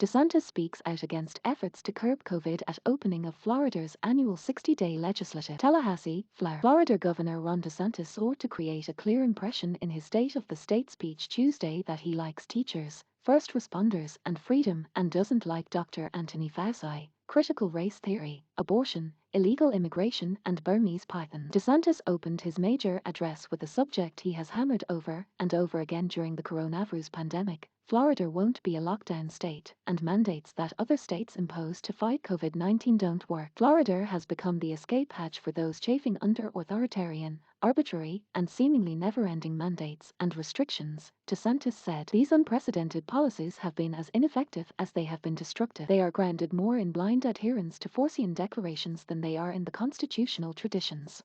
DeSantis speaks out against efforts to curb COVID at opening of Florida's annual 60-day legislature. Tallahassee, Florida Governor Ron DeSantis sought to create a clear impression in his State of the State speech Tuesday that he likes teachers, first responders, and freedom, and doesn't like Dr. Anthony Fauci, critical race theory, abortion, illegal immigration, and Burmese python. DeSantis opened his major address with a subject he has hammered over and over again during the coronavirus pandemic. Florida won't be a lockdown state, and mandates that other states impose to fight COVID-19 don't work. Florida has become the escape hatch for those chafing under authoritarian, arbitrary, and seemingly never-ending mandates and restrictions, DeSantis said. These unprecedented policies have been as ineffective as they have been destructive. They are grounded more in blind adherence to Faucian declarations than they are in the constitutional traditions.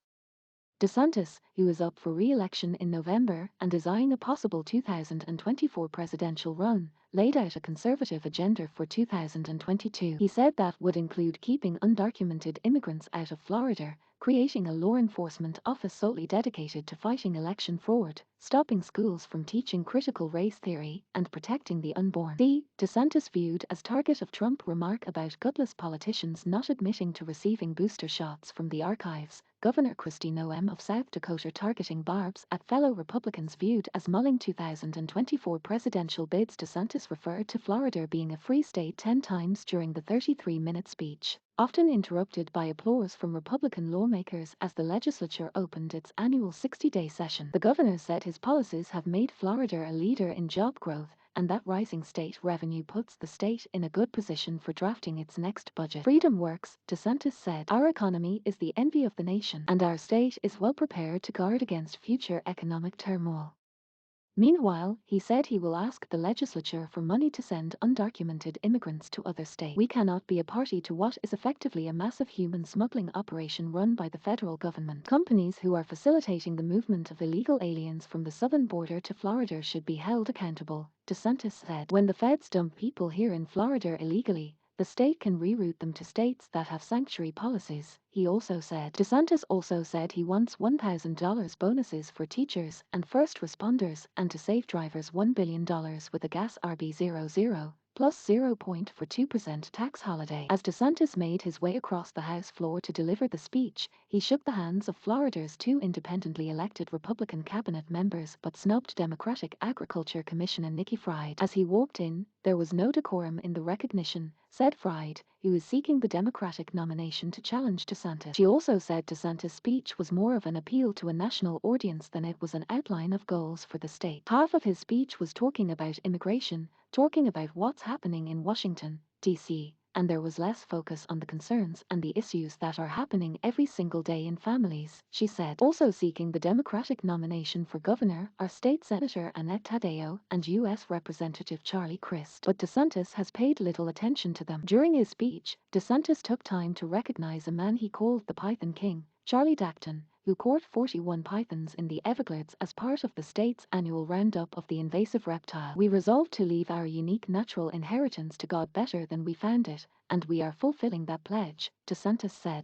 DeSantis, who is up for re-election in November and is eyeing a possible 2024 presidential run, laid out a conservative agenda for 2022. He said that would include keeping undocumented immigrants out of Florida, creating a law enforcement office solely dedicated to fighting election fraud, stopping schools from teaching critical race theory, and protecting the unborn. DeSantis viewed as target of Trump remark about gutless politicians not admitting to receiving booster shots from the archives. Governor Kristi Noem of South Dakota targeting barbs at fellow Republicans viewed as mulling 2024 presidential bids. DeSantis referred to Florida being a free state 10 times during the 33-minute speech, often interrupted by applause from Republican lawmakers as the legislature opened its annual 60-day session. The governor said his policies have made Florida a leader in job growth, and that rising state revenue puts the state in a good position for drafting its next budget. Freedom works, DeSantis said. Our economy is the envy of the nation, and our state is well prepared to guard against future economic turmoil. Meanwhile, he said he will ask the legislature for money to send undocumented immigrants to other states. We cannot be a party to what is effectively a massive human smuggling operation run by the federal government. Companies who are facilitating the movement of illegal aliens from the southern border to Florida should be held accountable, DeSantis said. When the feds dump people here in Florida illegally, the state can reroute them to states that have sanctuary policies, he also said. DeSantis also said he wants $1,000 bonuses for teachers and first responders and to save drivers $1 billion with a gas RB00 plus 0.42% tax holiday. As DeSantis made his way across the House floor to deliver the speech, he shook the hands of Florida's 2 independently elected Republican cabinet members but snubbed Democratic Agriculture Commissioner Nikki Fried. As he walked in, there was no decorum in the recognition, said Fried, who is seeking the Democratic nomination to challenge DeSantis. She also said DeSantis' speech was more of an appeal to a national audience than it was an outline of goals for the state. Half of his speech was talking about immigration, talking about what's happening in Washington, D.C., and there was less focus on the concerns and the issues that are happening every single day in families, she said. Also seeking the Democratic nomination for governor are State Senator Annette Taddeo and U.S. Representative Crist. But DeSantis has paid little attention to them. During his speech, DeSantis took time to recognize a man he called the Python King, Charlie Dacton, who caught 41 pythons in the Everglades as part of the state's annual roundup of the invasive reptile. We resolved to leave our unique natural inheritance to God better than we found it, and we are fulfilling that pledge, DeSantis said.